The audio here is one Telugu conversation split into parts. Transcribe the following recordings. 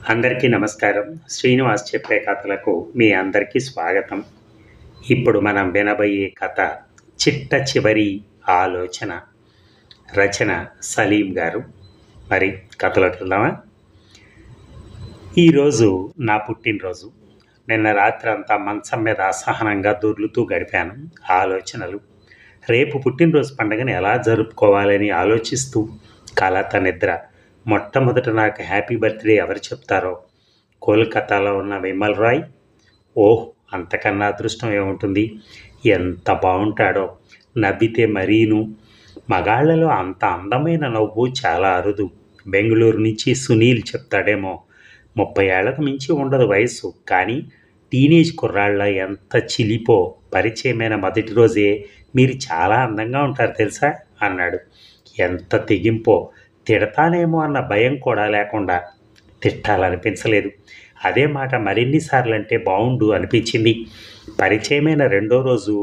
అందరికీ నమస్కారం. శ్రీనివాస్ చెప్పే కథలకు మీ అందరికీ స్వాగతం. ఇప్పుడు మనం వినబోయే కథ చిట్ట చివరి ఆలోచన. రచన సలీం గారు. మరి కథలోకి వెళ్దామా? ఈరోజు నా పుట్టినరోజు. నిన్న రాత్రి అంతా మంచం మీద అసహనంగా దొర్లుతూ గడిపాను. ఆలోచనలు. రేపు పుట్టినరోజు పండుగను ఎలా జరుపుకోవాలని ఆలోచిస్తూ కలత నిద్ర. మొట్టమొదట నాకు హ్యాపీ బర్త్డే ఎవరు చెప్తారో? కోల్కతాలో ఉన్న విమల్ రాయ్. ఓహ్, అంతకన్నా అదృష్టం ఏముంటుంది? ఎంత బాగుంటాడో! నవ్వితే మరీను. మగాళ్లలో అంత అందమైన నవ్వు చాలా అరుదు. బెంగళూరు నుంచి సునీల్ చెప్తాడేమో. 30 ఏళ్లకు మించి ఉండదు వయస్సు. కానీ టీనేజ్ కుర్రాళ్ళ ఎంత చిలిపో. పరిచయమైన మొదటి రోజే మీరు చాలా అందంగా ఉంటారు తెలుసా అన్నాడు. ఎంత తెగింపో. తిడతానేమో అన్న భయం కూడా లేకుండా. తిట్టాలనిపించలేదు. అదే మాట మరిన్నిసార్లు అంటే బాగుండు అనిపించింది. పరిచయమైన రెండో రోజు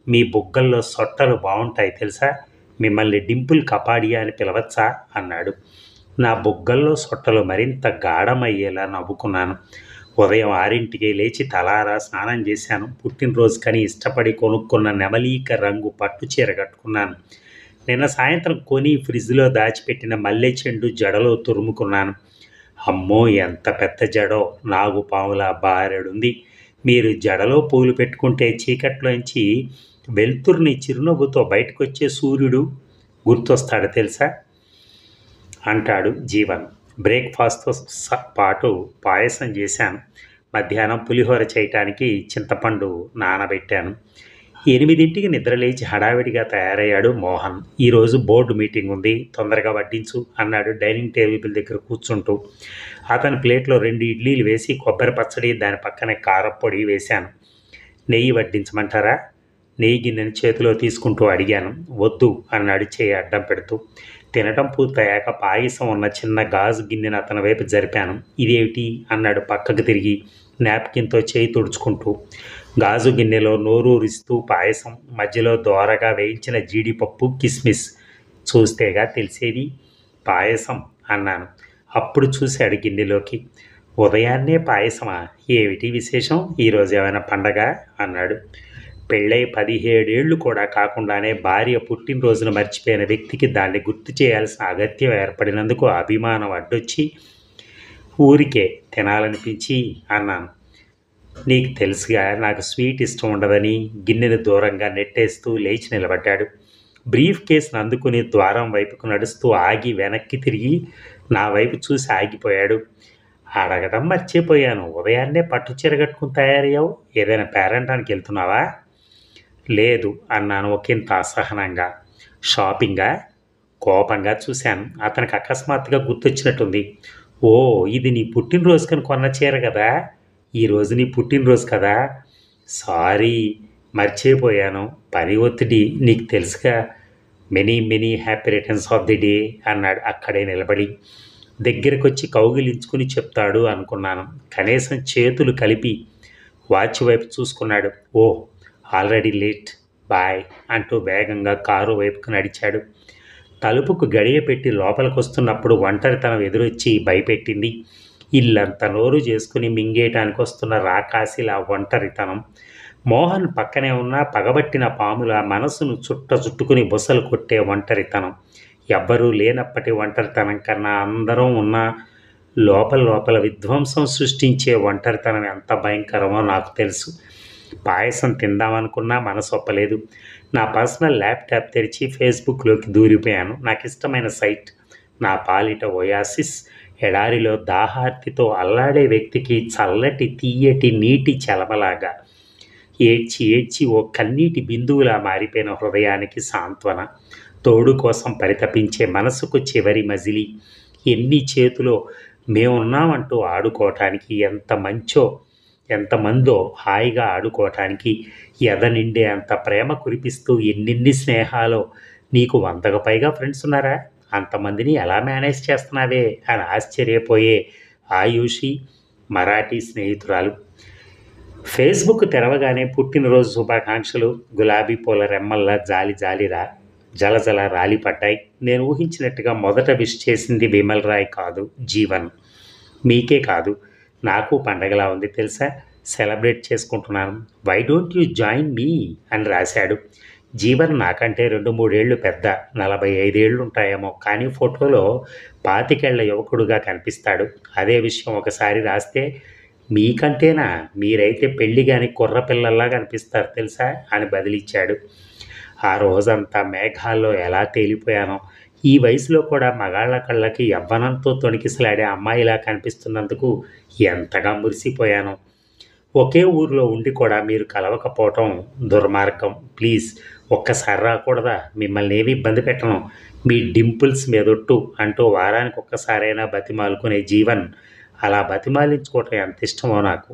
మీ బుగ్గల్లో సొట్టలు బాగుంటాయి తెలుసా, మిమ్మల్ని డింపుల్ కపాడియా అని పిలవచ్చా అన్నాడు. నా బుగ్గల్లో సొట్టలు మరింత గాఢమయ్యేలా నవ్వుకున్నాను. ఉదయం 6ంటికి లేచి తలారా స్నానం చేశాను. పుట్టినరోజుకని ఇష్టపడి కొనుక్కున్న నెమలీక రంగు పట్టు చీర కట్టుకున్నాను. నిన్న సాయంత్రం కొని ఫ్రిడ్జ్లో దాచిపెట్టిన మల్లె చెండు జడలో తురుముకున్నాను. అమ్మో, ఎంత పెద్ద జడో! నాగుపాములా బారెడుంది. మీరు జడలో పూలు పెట్టుకుంటే చీకట్లోంచి వెలుతురుని చిరునవ్వుతో బయటకొచ్చే సూర్యుడు గుర్తొస్తాడు తెలుసా అంటాడు జీవన్. బ్రేక్ఫాస్ట్తో పాటు పాయసం చేశాను. మధ్యాహ్నం పులిహోర చేయటానికి చింతపండు నానబెట్టాను. 8ంటికి నిద్రలేచి హడావిడిగా తయారయ్యాడు మోహన్. ఈరోజు బోర్డు మీటింగ్ ఉంది, తొందరగా వడ్డించు అన్నాడు డైనింగ్ టేబుల్ దగ్గర కూర్చుంటూ. అతని ప్లేట్లో 2 ఇడ్లీలు వేసి కొబ్బరి పచ్చడి, దాని పక్కనే కారప్పొడి వేశాను. నెయ్యి వడ్డించమంటారా? నెయ్యి గిన్నెని చేతిలో తీసుకుంటూ అడిగాను. వద్దు అన్నాడు చేయి అడ్డం పెడుతూ. తినటం పూర్తయ్యాక పాయసం ఉన్న చిన్న గాజు గిన్నెను అతని వైపు జరిపాను. ఇదేమిటి అన్నాడు పక్కకు తిరిగి నాప్కిన్తో చేయి తుడుచుకుంటూ. గాజు గిన్నెలో నోరూరిస్తూ పాయసం, మధ్యలో దోరగా వేయించిన జీడిపప్పు, కిస్మిస్. చూస్తేగా తెలిసేది. పాయసం అన్నాను. అప్పుడు చూశాడు గిన్నెలోకి. ఉదయాన్నే పాయసమా? ఏమిటి విశేషం? ఈరోజు ఏమైనా పండగ అన్నాడు. పెళ్ళై 17 ఏళ్ళు కూడా కాకుండానే భార్య పుట్టినరోజును మర్చిపోయిన వ్యక్తికి దాన్ని గుర్తు చేయాల్సిన అగత్యం ఏర్పడినందుకు అభిమానం అడ్డొచ్చి ఊరికే తినాలనిపించి అన్నాను. నీకు తెలుసుగా నాకు స్వీట్ ఇష్టం ఉండదని. గిన్నెను దూరంగా నెట్టేస్తూ లేచి నిలబడ్డాడు. బ్రీఫ్ కేసును అందుకుని ద్వారం వైపుకు నడుస్తూ ఆగి వెనక్కి తిరిగి నా వైపు చూసి ఆగిపోయాడు. అడగడం మర్చిపోయాను. ఉదయాన్నే పట్టు చీర కట్టుకుని తయారయ్యావు. ఏదైనా పేరంటానికి వెళ్తున్నావా? లేదు అన్నాను ఒకంత అసహనంగా. షాపింగా? కోపంగా చూశాను. అతనికి అకస్మాత్తుగా గుర్తొచ్చినట్టుంది. ఓ, ఇది నీ పుట్టినరోజుకని కొన్న చీర కదా. ఈరోజు నీ పుట్టినరోజు కదా. సారీ, మర్చిపోయాను. పని ఒత్తిడి, నీకు తెలుసుగా. Many many happy returns of the day అన్నాడు అక్కడే నిలబడి. దగ్గరకొచ్చి కౌగిలించుకుని చెప్తాడు అనుకున్నాను. కనీసం చేతులు కలిపి వాచ్ వైపు చూసుకున్నాడు. ఓ, ఆల్రెడీ లేట్, బాయ్ అంటూ వేగంగా కారు వైపుకు నడిచాడు. తలుపుకు గడియ పెట్టి లోపలికి వస్తున్నప్పుడు ఒంటరితనం ఎదురొచ్చి భయపెట్టింది. ఇల్లంతా నోరు చేసుకుని మింగేయటానికి వస్తున్న రాకాసిలా ఒంటరితనం. మోహన్ పక్కనే ఉన్న పగబట్టిన పాముల మనసును చుట్టుకుని బుసలు కొట్టే ఒంటరితనం. ఎవ్వరూ లేనప్పటి ఒంటరితనం కన్నా అందరం ఉన్న లోపల విధ్వంసం సృష్టించే ఒంటరితనం ఎంత భయంకరమో నాకు తెలుసు. పాయసం తిందామనుకున్నా మనసు ఒప్పలేదు. నా పర్సనల్ ల్యాప్టాప్ తెరిచి ఫేస్బుక్లోకి దూరిపోయాను. నాకు ఇష్టమైన సైట్. నా పాలిట ఒయాసిస్. ఎడారిలో దాహార్తితో అల్లాడే వ్యక్తికి చల్లటి తీయటి నీటి చలమలాగా ఏడ్చి ఓ కన్నీటి బిందువులా మారిపోయిన హృదయానికి సాంత్వన. తోడు కోసం పరితపించే మనసుకు చివరి మజిలీ. ఎన్ని చేతులో మేమున్నామంటూ ఆడుకోవటానికి ఎంతమందో హాయిగా ఆడుకోవటానికి ఎద నిండే అంత ప్రేమ కురిపిస్తూ ఎన్నెన్ని స్నేహాలో. నీకు 100కు పైగా ఫ్రెండ్స్ ఉన్నారా? అంతమందిని ఎలా మేనేజ్ చేస్తున్నావే అని ఆశ్చర్యపోయే ఆయుషి మరాఠీ స్నేహితురాలు. ఫేస్బుక్ తెరవగానే పుట్టినరోజు శుభాకాంక్షలు గులాబీ పూల రెమ్మల్లా జలజల రాలిపడ్డాయి. నేను ఊహించినట్టుగా మొదట విష్ చేసింది విమల్ రాయ్ కాదు, జీవన్. మీకే కాదు, నాకు పండగలా ఉంది తెలుసా? సెలబ్రేట్ చేసుకుంటున్నాను. Why don't you join me అని రాశాడు. జీవన్ నాకంటే 2-3 ఏళ్ళు పెద్ద, 45 ఏళ్ళు ఉంటాయేమో, కానీ ఫోటోలో 25 యువకుడుగా కనిపిస్తాడు. అదే విషయం ఒకసారి రాస్తే, మీకంటేనా, మీరైతే పెళ్లి కాని కుర్రపిల్లల్లా కనిపిస్తారు తెలుసా అని బదిలిచ్చాడు. ఆ రోజంతా మేఘాల్లో ఎలా తేలిపోయానో, ఈ వయసులో కూడా మగాళ్ళ కళ్ళకి యవ్వనంతో తొణికిసలాడే అమ్మాయిలా కనిపిస్తున్నందుకు ఎంతగా మురిసిపోయానో. ఒకే ఊరిలో ఉండి కూడా మీరు కలవకపోవటం దుర్మార్గం. ప్లీజ్ ఒక్కసారి రాకూడదా? మిమ్మల్ని ఏమీ ఇబ్బంది పెట్టను. మీ డింపుల్స్ మీదొట్టు అంటూ వారానికి ఒక్కసారైనా బతిమాలుకునే జీవన్ అలా బతిమాలించుకోవటం ఎంత ఇష్టమో నాకు.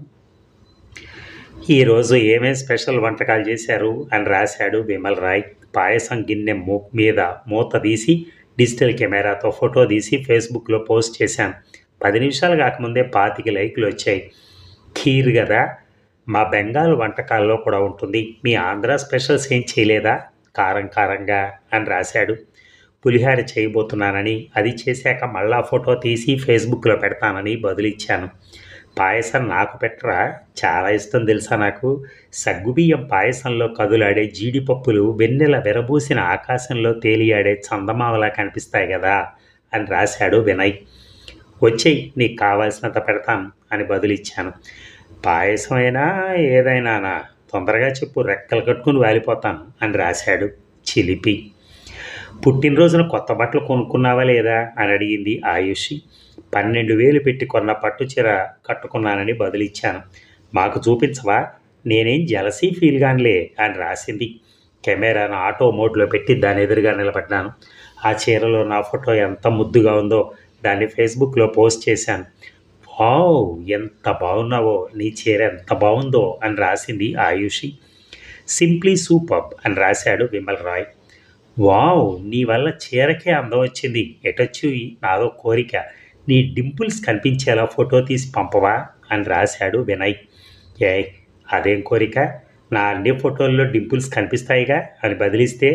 ఈరోజు ఏమేం స్పెషల్ వంటకాలు చేశారు అని రాశాడు విమల్ రాయ్. పాయసం గిన్నె మీద మూత తీసి డిజిటల్ కెమెరాతో ఫోటో తీసి ఫేస్బుక్లో పోస్ట్ చేశాను. 10 నిమిషాలు కాకముందే 25 లైకులు వచ్చాయి. ఖీర్ కదా, మా బెంగాల్ వంటకాల్లో కూడా ఉంటుంది. మీ ఆంధ్ర స్పెషల్స్ ఏం చేయలేదా కారం కారంగా అని రాశాడు. పులిహార చేయబోతున్నానని, అది చేశాక మళ్ళా ఫోటో తీసి ఫేస్బుక్లో పెడతానని బదులిచ్చాను. పాయసం నాకు పెట్టరా, చాలా ఇష్టం తెలుసా నాకు. సగ్గుబియ్యం పాయసంలో కదులాడే జీడిపప్పులు వెన్నెల విరబూసిన ఆకాశంలో తేలియాడే చందమామలా కనిపిస్తాయి కదా అని రాశాడు వినయ్. వచ్చేయి, నీకు కావాల్సినంత పెడతాను అని బదులిచ్చాను. పాయసం అయినా ఏదైనానా, తొందరగా చెప్పు, రెక్కలు కట్టుకుని వాలిపోతాను అని రాశాడు చిలిపి. పుట్టినరోజున కొత్త బట్టలు కొనుక్కున్నావా లేదా అని అడిగింది ఆయుషి. 12,000 పెట్టి కొన్న పట్టు చీర కట్టుకున్నానని బదులిచ్చాను. మాకు చూపించవా, నేనేం జలసీ ఫీల్ గానిలే అని రాసింది. కెమెరాను ఆటో మోడ్లో పెట్టి దాని ఎదురుగా నిలబడ్డాను. ఆ చీరలో నా ఫోటో ఎంత ముద్దుగా ఉందో దాన్ని ఫేస్బుక్లో పోస్ట్ చేశాను. వావ్, ఎంత బాగున్నావో, నీ చీర ఎంత బాగుందో అని రాసింది ఆయుషి. సింప్లీ సూపర్బ్ అని రాశాడు విమల్ రాయ్. వావ్, నీ వల్ల చీరకే అందం వచ్చింది. ఎటొచ్చు నాదో కోరిక, నీ డింపుల్స్ కనిపించేలా ఫోటో తీసి పంపవా అని రాశాడు వినయ్. ఏ, అదేం కోరిక, నా అన్ని ఫోటోల్లో డింపుల్స్ కనిపిస్తాయిగా అని బదిలిస్తే,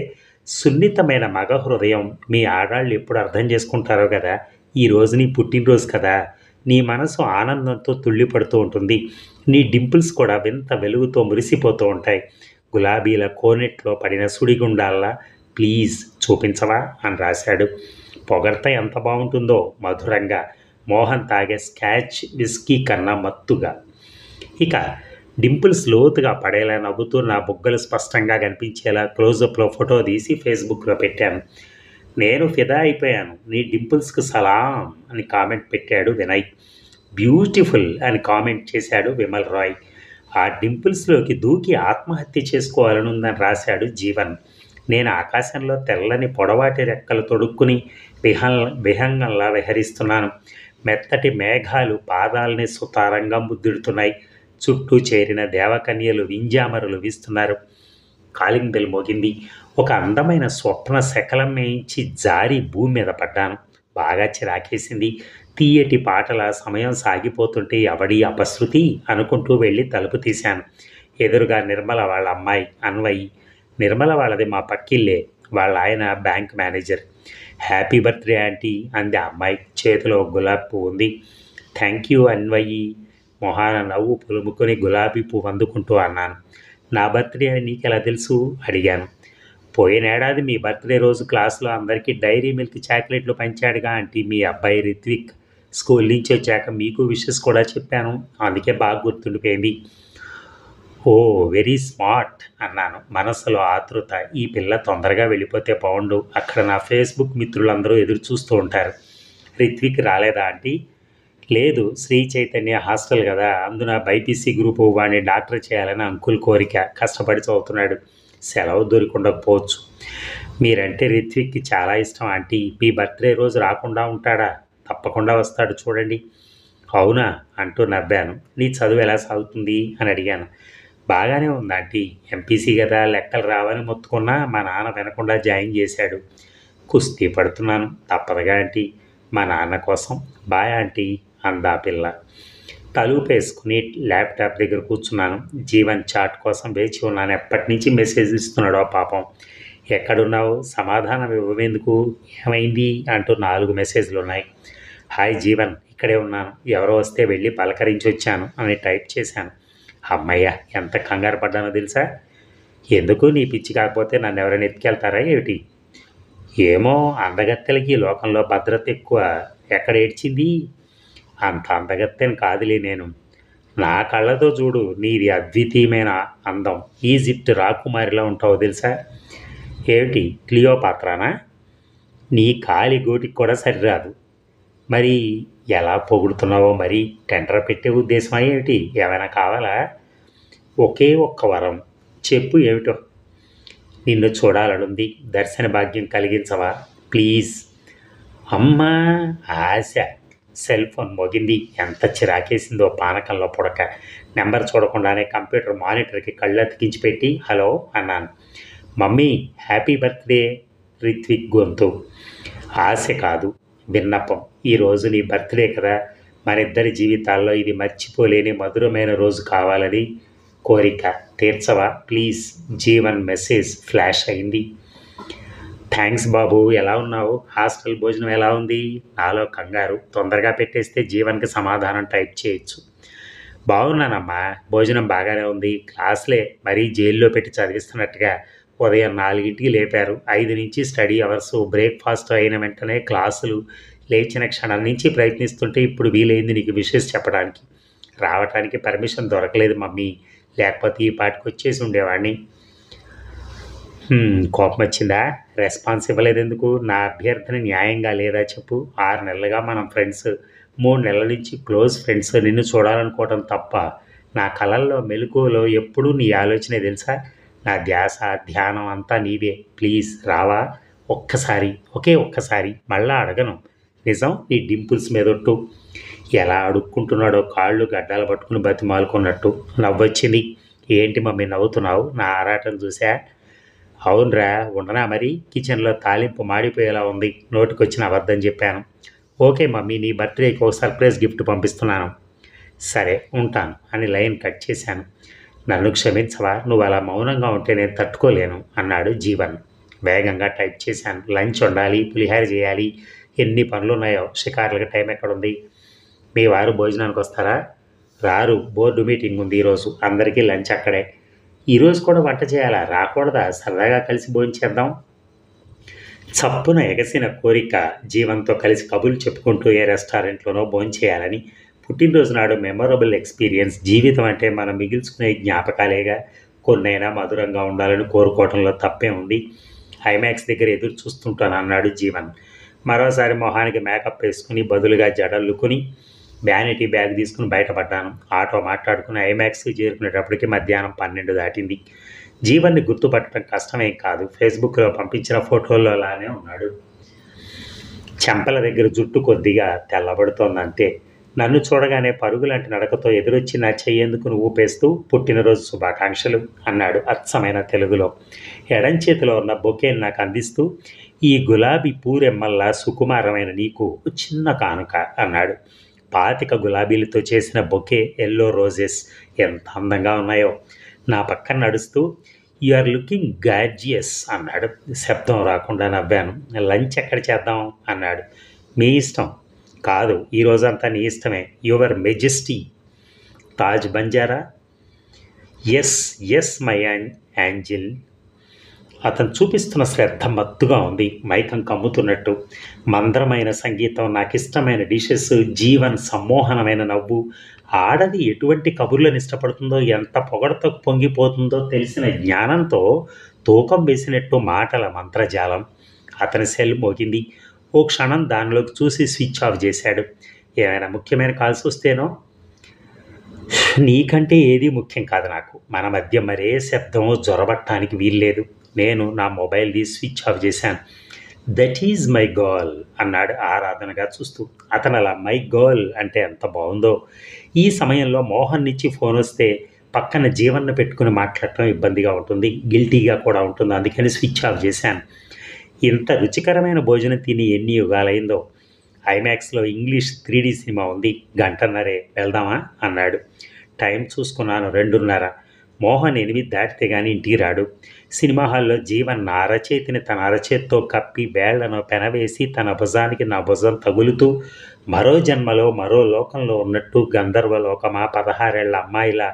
సున్నితమైన మగ హృదయం మీ ఆడాళ్ళు ఎప్పుడు అర్థం చేసుకుంటారో కదా. ఈరోజు నీ పుట్టినరోజు కదా, నీ మనసు ఆనందంతో తుళ్ళిపడుతూ ఉంటుంది. నీ డింపుల్స్ కూడా వింత వెలుగుతో మురిసిపోతూ ఉంటాయి. గులాబీల కోనెట్లో పడిన సుడిగుండాల్లా. ప్లీజ్ చూపించవా అని రాశాడు. పొగడ్త ఎంత బాగుంటుందో, మధురంగా, మోహన్ తాగే స్కాచ్ విస్కీ కన్నా మత్తుగా. ఇక డింపుల్స్ లోతుగా పడేలా నవ్వుతూ నా బుగ్గలు స్పష్టంగా కనిపించేలా క్లోజప్లో ఫోటో తీసి ఫేస్బుక్లో పెట్టాను. నేను ఫిదా అయిపోయాను, నీ డింపుల్స్కు సలాం అని కామెంట్ పెట్టాడు వినయ్. బ్యూటిఫుల్ అని కామెంట్ చేశాడు విమల్ రాయ్. ఆ డింపుల్స్లోకి దూకి ఆత్మహత్య చేసుకోవాలనుందని రాశాడు జీవన్. నేను ఆకాశంలో తెల్లని పొడవాటి రెక్కలు తొడుక్కుని విహంగంలా విహరిస్తున్నాను. మెత్తటి మేఘాలు పాదాలని సుతారంగా ముద్దుడుతున్నాయి. చుట్టూ చేరిన దేవకన్యలు వింజామరులు వీస్తున్నారు. కాలింగ్ బెల్ మోగింది. ఒక అందమైన స్వప్న శకలం మేయించి జారి భూమి మీద పడ్డాను. బాగా చిరాకేసింది. తీయటి పాటల సమయం సాగిపోతుంటే ఎవడి అపశృతి అనుకుంటూ వెళ్ళి తలుపు తీశాను. ఎదురుగా నిర్మల వాళ్ళ అమ్మాయి అన్వయి. నిర్మల వాళ్ళది మా పక్కిల్లే. వాళ్ళ ఆయన bank manager. Happy birthday aunty అంది ఆ అమ్మాయి. చేతిలో గులాబీ పువ్వు ఉంది. Thank you Anvayi. మొహాన నవ్వు పులుముకొని గులాబీ పువ్వు అందుకుంటూ అన్నాను. నా బర్త్డే అని నీకెలా తెలుసు అడిగాను. పోయినేడాది మీ బర్త్డే రోజు క్లాసులో అందరికీ డైరీ మిల్క్ చాక్లెట్లు పంచాడుగా ఆంటీ మీ అబ్బాయి రిత్విక్. స్కూల్ నుంచి వచ్చాక మీకు విషెస్ కూడా చెప్పాను, అందుకే బాగా గుర్తుండిపోయింది. ఓ, వెరీ స్మార్ట్ అన్నాను మనసులో ఆతృత. ఈ పిల్ల తొందరగా వెళ్ళిపోతే బాగుండు, అక్కడ నా ఫేస్బుక్ మిత్రులందరూ ఎదురు చూస్తూ ఉంటారు. రిత్విక్ రాలేదా ఆంటీ? లేదు, శ్రీ చైతన్య హాస్టల్ కదా, అందున బైపీసీ గ్రూపు వాడిని డాక్టర్ చేయాలని అంకుల్ కోరిక. కష్టపడి చదువుతున్నాడు, సెలవు దొరికుండకపోవచ్చు. మీరంటే రిత్విక్కి చాలా ఇష్టం ఆంటీ. మీ బర్త్డే రోజు రాకుండా ఉంటాడా? తప్పకుండా వస్తాడు చూడండి. అవునా అంటూ నవ్వాను. నీ చదువు ఎలా సాగుతుంది అని అడిగాను. బాగానే ఉంది ఆంటీ. ఎంపీసీ కదా, లెక్కలు రావని మొత్తుకున్నా మా నాన్న వినకుండా జాయిన్ చేశాడు. కుస్తీ పడుతున్నాను, తప్పదుగా ఆంటీ, మా నాన్న కోసం. బాయ్ ఆంటీ అందా పిల్ల. తలుపేసుకుని ల్యాప్టాప్ దగ్గర కూర్చున్నాను. జీవన్ చాట్ కోసం వేచి ఉన్నాను. ఎప్పటి నుంచి మెసేజ్ ఇస్తున్నాడో పాపం. ఎక్కడున్నావు, సమాధానం ఇవ్వమేందుకు, ఏమైంది అంటూ 4 మెసేజ్లు ఉన్నాయి. హాయ్ జీవన్, ఇక్కడే ఉన్నాను, ఎవరో వస్తే వెళ్ళి పలకరించి వచ్చాను అని టైప్ చేశాను. అమ్మయ్య, ఎంత కంగారు పడ్డానో తెలుసా? ఎందుకు, నీ పిచ్చి కాకపోతే నన్ను ఎవరైనా ఎత్తుకెళ్తారా ఏమిటి? ఏమో, అందగత్తెలకి ఈ లోకంలో భద్రత ఎక్కువ. ఎక్కడ ఏడ్చింది? అంత అందగత్తెని కాదులే నేను. నా కళ్ళతో చూడు, నీది అద్వితీయమైన అందం. ఈజిప్ట్ రాకుమారిలా ఉంటావు తెలుసా? ఏమిటి, క్లియోపాత్రానా? నీ కాలి గోటికి కూడా సరిరాదు. మరి ఎలా పొగుడుతున్నావో, మరి టెండర్ పెట్టే ఉద్దేశమా ఏమిటి? ఏమైనా కావాలా? ఒకే ఒక్క వరం చెప్పు, ఏమిటో? నిన్ను చూడాలనుంది, దర్శన భాగ్యం కలిగించవా ప్లీజ్? అమ్మా, ఆశ. సెల్ ఫోన్ మోగింది. ఎంత చిరాకేసిందో పానకంలో పుడక. నెంబర్ చూడకుండానే కంప్యూటర్ మానిటర్కి కళ్ళు అతికించి పెట్టి హలో అన్నాను. Mummy, happy birthday. రిత్విక్ గొంతు. ఆశ కాదు, విన్నపం. ఈరోజు నీ బర్త్డే కదా, మనిద్దరి జీవితాల్లో ఇది మర్చిపోలేని మధురమైన రోజు కావాలని కోరిక. తీర్చవా ప్లీజ్? జీవన్ మెసేజ్ ఫ్లాష్ అయింది. థ్యాంక్స్ బాబు, ఎలా ఉన్నావు? హాస్టల్ భోజనం ఎలా ఉంది? నాలో కంగారు. తొందరగా పెట్టేస్తే జీవన్కి సమాధానం టైప్ చేయొచ్చు. బాగున్నానమ్మా, భోజనం బాగానే ఉంది. క్లాసులే మరీ జైల్లో పెట్టి చదివిస్తున్నట్టుగా ఉదయం 4ంటికి లేపారు. 5 నుంచి స్టడీ అవర్సు, బ్రేక్ఫాస్ట్ అయిన వెంటనే క్లాసులు. లేచిన క్షణం నుంచి ప్రయత్నిస్తుంటే ఇప్పుడు వీలైంది నీకు విషెస్ చెప్పడానికి. రావటానికి పర్మిషన్ దొరకలేదు మమ్మీ, లేకపోతే ఈ పాటికి వచ్చేసి ఉండేవాడిని. కోపం వచ్చిందా? రెస్పాన్స్ ఇవ్వలేదు ఎందుకు? నా అభ్యర్థన న్యాయంగా లేదా చెప్పు? 6 నెలలుగా మనం ఫ్రెండ్స్, 3 నెలల నుంచి క్లోజ్ ఫ్రెండ్స్. నిన్ను చూడాలనుకోవటం తప్ప నా కళల్లో మెలకువలో ఎప్పుడూ నీ ఆలోచనే తెలుసా? నా ధ్యాస ధ్యానం అంతా నీవే. ప్లీజ్ రావా? ఒక్కసారి, ఒకే ఒక్కసారి. మళ్ళా అడగను. నిజం, నీ డింపుల్స్ మీదొట్టు. ఎలా అడుక్కుంటున్నాడో, కాళ్ళు గడ్డాలు పట్టుకుని బతిమాలుకున్నట్టు. నవ్వొచ్చింది. ఏంటి మమ్మీ నవ్వుతున్నావు? నా ఆరాటం చూసా? అవునరా, ఉండనా మరి? కిచెన్లో తాలింపు మాడిపోయేలా ఉంది. నోటికొచ్చిన అబద్ధం చెప్పాను. ఓకే మమ్మీ, నీ బర్త్డేకి ఒక సర్ప్రైజ్ గిఫ్ట్ పంపిస్తున్నాను. సరే ఉంటాను అని లైన్ కట్ చేశాను. నన్ను క్షమించవా? నువ్వు అలా మౌనంగా ఉంటే నేను తట్టుకోలేను అన్నాడు జీవన్. వేగంగా టైప్ చేశాను. లంచ్ వండాలి, పులిహార చేయాలి, ఎన్ని పనులు ఉన్నాయో. షికార్లకి టైం ఎక్కడుంది? మీ వారు భోజనానికి వస్తారా? రారు, బోర్డు మీటింగ్ ఉంది ఈరోజు. అందరికీ లంచ్ అక్కడే. ఈరోజు కూడా వంట చేయాలా? రాకూడదా? సరదాగా కలిసి భోంచేద్దాం. చప్పున ఎగసిన కోరిక జీవన్తో కలిసి కబుర్లు చెప్పుకుంటూ ఏ రెస్టారెంట్లోనో భోంచేయాలని. పుట్టినరోజు నాడు మెమొరబుల్ ఎక్స్పీరియన్స్. జీవితం అంటే మనం మిగిల్చుకునే జ్ఞాపకాలేగా. కొన్నైనా మధురంగా ఉండాలని కోరుకోవడంలో తప్పే ఉంది. ఐమాక్స్ దగ్గర ఎదురు చూస్తుంటాను అన్నాడు జీవన్. మరోసారి మొహానికి మేకప్ వేసుకుని బదులుగా జడల్లుకుని వ్యానిటీ బ్యాగ్ తీసుకుని బయటపడ్డాను. ఆటో మాట్లాడుకుని ఐమాక్స్కి చేరుకునేటప్పటికి మధ్యాహ్నం 12 దాటింది. జీవన్ని గుర్తుపట్టడం కష్టమేం కాదు. ఫేస్బుక్లో పంపించిన ఫోటోల్లో అలానే ఉన్నాడు. చెంపల దగ్గర జుట్టు కొద్దిగా తెల్లబడుతోందంతే. నన్ను చూడగానే పరుగులాంటి నడకతో ఎదురొచ్చి నా చెయ్యేందుకుని ఊపేస్తూ పుట్టినరోజు శుభాకాంక్షలు అన్నాడు అచ్చమైన తెలుగులో. ఎడం చేతిలో ఉన్న బొకేని నాకు అందిస్తూ, ఈ గులాబీ పూరెమ్మల్లా సుకుమారమైన నీకు చిన్న కానుక అన్నాడు. 25 గులాబీలతో చేసిన బొకే, ఎల్లో రోజెస్ ఎంత అందంగా ఉన్నాయో. నా పక్కన నడుస్తూ యు ఆర్ లుకింగ్ గార్జియస్ అన్నాడు. శబ్దం రాకుండా నవ్వాను. లంచ్ ఎక్కడ చేద్దాం అన్నాడు. మీ ఇష్టం. కాదు, ఈ రోజంతా నీ ఇష్టమే. Your majesty. Taj Banjara. Yes yes my angel. అతను చూపిస్తున్న శ్రద్ధ మత్తుగా ఉంది, మైకం కమ్ముతున్నట్టు. మందరమైన సంగీతం, నాకిష్టమైన డిషెస్, జీవన్ సమ్మోహనమైన నవ్వు. ఆడది ఎటువంటి కబుర్లను ఇష్టపడుతుందో, ఎంత పొగడతో పొంగిపోతుందో తెలిసిన జ్ఞానంతో తూకం వేసినట్టు మాటల మంత్రజాలం. అతని సెల్ మోగింది. ఓ క్షణం దానిలోకి చూసి స్విచ్ ఆఫ్ చేశాడు. ఏమైనా ముఖ్యమైన కాల్స్ వస్తేనో? నీకంటే ఏది ముఖ్యం కాదు నాకు. మన మధ్య మరే శబ్దమో జొరబట్టానికి వీల్లేదు. నేను నా మొబైల్ది స్విచ్ ఆఫ్ చేశాను. దట్ ఈజ్ మై గర్ల్ అన్నాడు ఆరాధనగా చూస్తూ. అతను అలా మై గర్ల్ అంటే ఎంత బాగుందో. ఈ సమయంలో మోహన్ నుంచి ఫోన్ వస్తే పక్కన జీవన్ను పెట్టుకుని మాట్లాడటం ఇబ్బందిగా ఉంటుంది, గిల్టీగా కూడా ఉంటుంది. అందుకని స్విచ్ ఆఫ్ చేశాను. ఇంత రుచికరమైన భోజనం తిని ఎన్ని యుగాలైందో. ఐమాక్స్లో ఇంగ్లీష్ 3D సినిమా ఉంది, 1:30 వెళ్దామా అన్నాడు. టైం చూసుకున్నాను, 2:30. మోహన్ 8 దాటితే గాని ఇంటికి రాడు. సినిమా హాల్‌లో జీవన్ నా అరచేతిని తన అరచేత్తో కప్పి వేళ్లను పెనవేసి తన భుజానికి నా భుజం తగులుతూ మరో జన్మలో మరో లోకంలో ఉన్నట్టు గంధర్వలోకమా 16 ఏళ్ల అమ్మాయిలా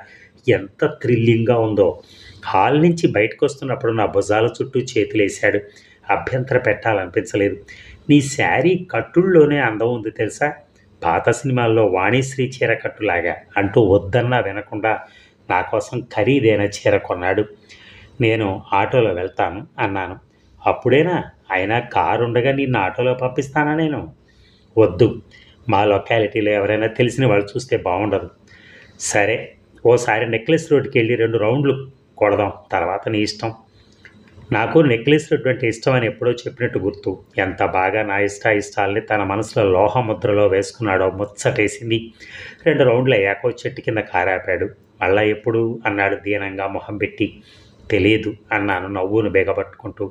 ఎంత థ్రిల్లింగ్‌గా ఉందో. హాల్ నుంచి బయటకొస్తున్నప్పుడు నా భుజాల చుట్టూ చేతులేశాడు. అభ్యంతర పెట్టాలనిపించలేదు. నీ శారీ కట్టుల్లోనే అందం ఉంది తెలుసా? పాత సినిమాల్లో వాణిశ్రీ చీర కట్టులాగా అంటూ వద్దన్నా వినకుండా నా కోసం ఖరీదైన చీర కొన్నాడు. నేను ఆటోలో వెళ్తాను అన్నాను. అప్పుడేనా? అయినా కారుండగా నిన్ను ఆటోలో పంపిస్తానా నేను? వద్దు. మా లొకాలిటీలో ఎవరైనా తెలిసిన వాళ్ళు చూస్తే బాగుండదు. సరే, ఓసారి నెక్లెస్ రోడ్డుకి వెళ్ళి 2 రౌండ్లు కొడదాం, తర్వాత నీ ఇష్టం. నాకు నెక్లెస్ రోడ్డు అంటే ఇష్టం అని ఎప్పుడో చెప్పినట్టు గుర్తు. ఎంత బాగా నా ఇష్టాల్ని తన మనసులో లోహముద్రలో వేసుకున్నాడో ముచ్చటేసింది. 2 రౌండ్లు అయ్యాక చెట్టు కింద కారాపాడు. మళ్ళా ఎప్పుడు అన్నాడు దీనంగా మొహం పెట్టి. తెలియదు అన్నాను నవ్వును బిగపట్టుకుంటూ.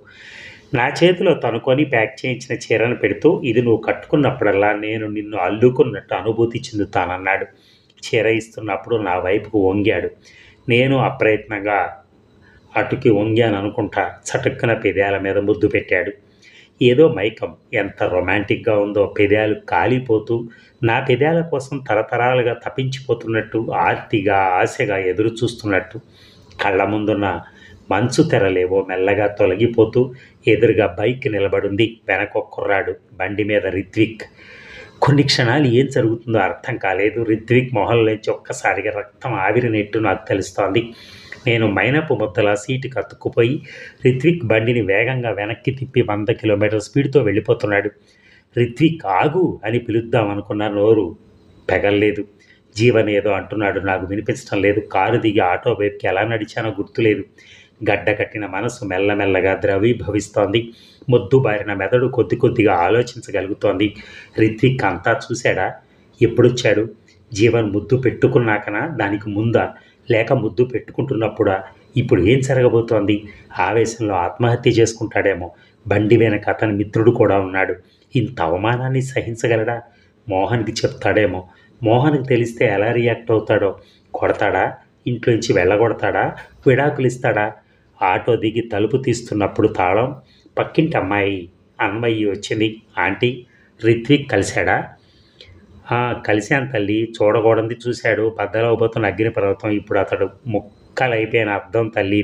నా చేతిలో తను కొని ప్యాక్ చేయించిన చీరను పెడుతూ ఇది నువ్వు కట్టుకున్నప్పుడల్లా నేను నిన్ను అల్లుకున్నట్టు అనుభూతి చెందుతానన్నాడు. చీర ఇస్తున్నప్పుడు నా వైపుకు వంగాడు. నేను అప్రయత్నంగా అటుకి వంగాను అనుకుంటా. చటుక్కున పెదాల మీద ముద్దు పెట్టాడు. ఏదో మైకం. ఎంత రొమాంటిక్గా ఉందో. పెదాలు కాలిపోతూ నా పెదాల కోసం తరతరాలుగా తపించిపోతున్నట్టు, ఆర్తిగా ఆశగా ఎదురు చూస్తున్నట్టు. కళ్ళ ముందున్న మంచు తెరలేవో మెల్లగా తొలగిపోతూ ఎదురుగా బైక్ నిలబడింది. వెనకొక కుర్రాడు, బండి మీద రిత్విక్. కొన్ని క్షణాలు ఏం జరుగుతుందో అర్థం కాలేదు. రిత్విక్ మొహంలోంచి ఒక్కసారిగా రక్తం ఆవిరినట్టు నాకు తెలుస్తోంది. నేను మైనపు ముద్దలా సీటుకి అతుక్కుపోయి రిత్విక్ బండిని వేగంగా వెనక్కి తిప్పి 100 కిలోమీటర్ల స్పీడ్తో వెళ్ళిపోతున్నాడు. రిత్విక్ ఆగు అని పిలుద్దాం అనుకున్న నోరు పెగల్లేదు. జీవన్ ఏదో అంటున్నాడు, నాకు వినిపించడం లేదు. కారు దిగి ఆటో వైపుకి ఎలా నడిచానో గుర్తులేదు. గడ్డ కట్టిన మనసు మెల్లమెల్లగా ద్రవీభవిస్తోంది. మొద్దుబారిన మెదడు కొద్ది కొద్దిగా ఆలోచించగలుగుతోంది. రిత్విక్ అంతా చూశాడా? ఎప్పుడొచ్చాడు? జీవన్ ముద్దు పెట్టుకున్నాకనా, దానికి ముందా, లేక ముద్దు పెట్టుకుంటున్నప్పుడా? ఇప్పుడు ఏం జరగబోతోంది? ఆవేశంలో ఆత్మహత్య చేసుకుంటాడేమో. బండి వెనక అతని మిత్రుడు కూడా ఉన్నాడు. ఇంత అవమానాన్ని సహించగలడా? మోహన్కి చెప్తాడేమో. మోహన్కి తెలిస్తే ఎలా రియాక్ట్ అవుతాడో? కొడతాడా? ఇంట్లోంచి వెళ్ళగొడతాడా? విడాకులు ఇస్తాడా? ఆటో దిగి తలుపు తీస్తున్నప్పుడు తాళం పక్కింటి అమ్మాయి అన్వయ్యి వచ్చింది. ఆంటీ, రిత్విక్ కలిశాడా? కలిశాను తల్లి. చూడకూడంది చూశాడు. బద్దలవబోతున్న అగ్నిపర్వతం. ఇప్పుడు అతడు ముక్కలైపోయిన అర్థం తల్లి.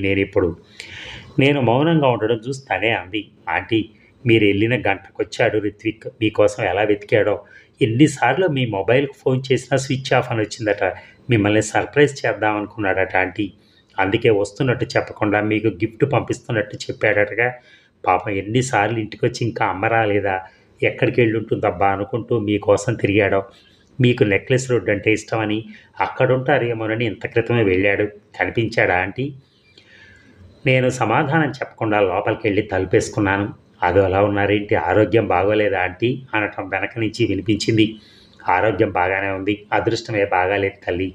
నేను మౌనంగా ఉండడం చూసి తనే అంది. ఆంటీ, మీరు వెళ్ళిన గంటకొచ్చాడు రిత్విక్. మీకోసం ఎలా వెతికాడో. ఎన్నిసార్లు మీ మొబైల్కి ఫోన్ చేసినా స్విచ్ ఆఫ్ అని వచ్చిందట. మిమ్మల్ని సర్ప్రైజ్ చేద్దాం అనుకున్నాడట ఆంటీ. అందుకే వస్తున్నట్టు చెప్పకుండా మీకు గిఫ్ట్ పంపిస్తున్నట్టు చెప్పాడటగా. పాపం ఎన్నిసార్లు ఇంటికి వచ్చి ఇంకా అమ్మ రాలేదా, ఎక్కడికి వెళ్ళి ఉంటుందబ్బా అనుకుంటూ మీకోసం తిరిగాడో. మీకు నెక్లెస్ రోడ్డు అంటే ఇష్టమని అక్కడుంటారేమోనని ఇంత క్రితమే వెళ్ళాడు. కనిపించాడా ఆంటీ? నేను సమాధానం చెప్పకుండా లోపలికి వెళ్ళి తలుపేసుకున్నాను. అదో అలా ఉన్నారేంటి, ఆరోగ్యం బాగోలేదా ఆంటీ అనటం వెనక నుంచి వినిపించింది. ఆరోగ్యం బాగానే ఉంది. అదృష్టమే బాగాలేదు తల్లి.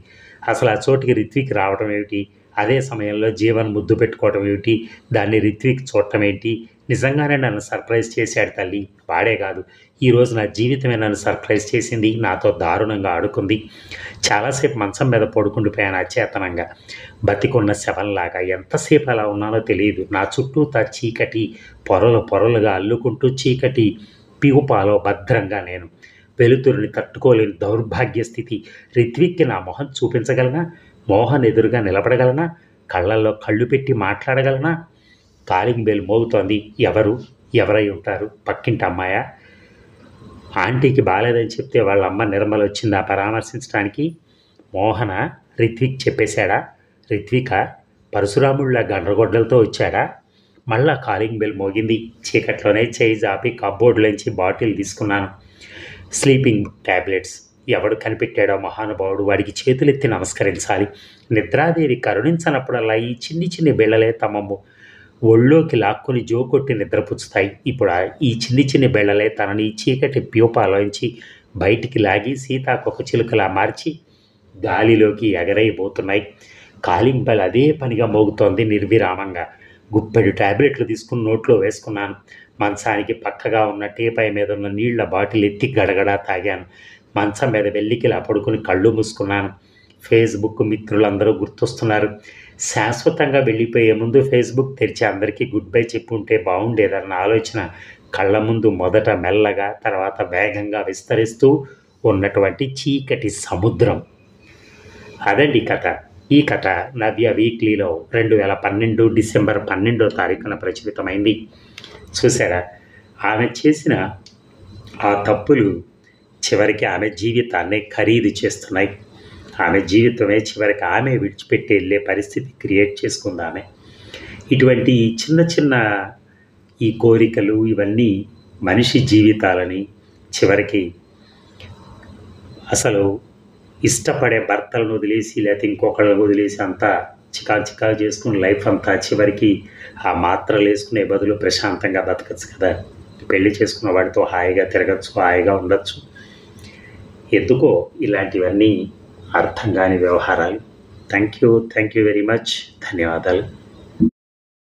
అసలు ఆ చోటికి రిత్విక్ రావడం ఏమిటి? అదే సమయంలో జీవన్ ముద్దు పెట్టుకోవడం ఏమిటి? దాన్ని రిత్విక్ చూడటం ఏంటి? నిజంగానే నన్ను సర్ప్రైజ్ చేశాడు తల్లి. వాడే కాదు, ఈరోజు నా జీవితమే నన్ను సర్ప్రైజ్ చేసింది. నాతో దారుణంగా ఆడుకుంది. చాలాసేపు మంచం మీద పడుకుండిపోయాను అచేతనంగా, బతికున్న శవంలాగా. ఎంతసేపు అలా ఉన్నానో తెలియదు. నా చుట్టూతా చీకటి పొరలుగా అల్లుకుంటూ చీకటి పిగుపాలో భద్రంగా నేను. వెలుతురుని తట్టుకోలేని దౌర్భాగ్య స్థితి. రిత్విక్కి నా మొహం చూపించగలనా? మోహన్ ఎదురుగా నిలబడగలనా? కళ్ళల్లో కళ్ళు పెట్టి మాట్లాడగలనా? Calling bell మోగుతోంది. ఎవరై ఉంటారు? పక్కింటి అమ్మాయా? ఆంటీకి బాలేదని చెప్తే వాళ్ళ అమ్మ నిర్మల వచ్చిందా పరామర్శించడానికి? మోహన? రిత్విక్ చెప్పేశాడా? రిత్విక పరశురాముళ్ళ గండ్రగొడ్డలతో వచ్చాడా? మళ్ళా కాలింగ్ బెల్ మోగింది. చీకట్లోనే చేయి జాపి కబ్బోర్డులోంచి బాటిల్ తీసుకున్నాను. Sleeping tablets. ఎవడు కనిపెట్టాడో మహానుభావుడు, వాడికి చేతులెత్తి నమస్కరించాలి. నిద్రాదేవి కరుణించనప్పుడల్లా ఈ చిన్ని బిళ్ళలే తమము ఒళ్ళోకి లాక్కుని జోకొట్టి నిద్రపుచ్చుతాయి. ఇప్పుడు ఈ చిన్ని బిళ్ళలే తనని చీకటి ప్యూపాలోంచి బయటికి లాగి సీతాకొక చిలుకలా మార్చి గాలిలోకి ఎగరైపోతున్నాయి. కాలింగ్ బెల్ అదే పనిగా మోగుతోంది నిర్విరామంగా. గుప్పెడు ట్యాబ్లెట్లు తీసుకుని నోట్లో వేసుకున్నాను. మంచానికి పక్కగా ఉన్న టీపాయ్ మీద ఉన్న నీళ్ల బాటిల్ ఎత్తి గడగడా తాగాను. మంచం మీద వెల్లికిలా పడుకుని కళ్ళు మూసుకున్నాను. ఫేస్బుక్ మిత్రులందరూ గుర్తొస్తున్నారు. శాశ్వతంగా వెళ్ళిపోయే ముందు ఫేస్బుక్ తెరిచి అందరికీ గుడ్ బై చెప్పుంటే బాగుండేదన్న ఆలోచన కళ్ళ ముందు మొదట మెల్లగా, తర్వాత వేగంగా విస్తరిస్తూ ఉన్నటువంటి చీకటి సముద్రం. అదండి కథ. ఈ కథ నవ్య వీక్లీలో 2012 డిసెంబర్ 12వ తారీఖున ప్రచురితమైంది. చూసారా, ఆమె చేసిన ఆ తప్పులు చివరికి ఆమె జీవితాన్ని ఖరీదు చేస్తున్నాయి. ఆమె జీవితమే చివరికి ఆమె విడిచిపెట్టి వెళ్ళే పరిస్థితి క్రియేట్ చేసుకుంది ఆమె. ఇటువంటి చిన్న చిన్న ఈ కోరికలు ఇవన్నీ మనిషి జీవితాలని చివరికి అసలు ఇష్టపడే భర్తలను వదిలేసి లేకపోతే ఇంకొకళ్ళని వదిలేసి అంతా చికా చేసుకుని లైఫ్ అంతా చివరికి ఆ మాత్రలు వేసుకునే బదులు ప్రశాంతంగా బతకచ్చు కదా. పెళ్లి చేసుకున్న వాడితో హాయిగా తిరగచ్చు, హాయిగా ఉండొచ్చు. ఎందుకో ఇలాంటివన్నీ అర్థం కాని వ్యవహారాలు. Thank you very much. ధన్యవాదాలు.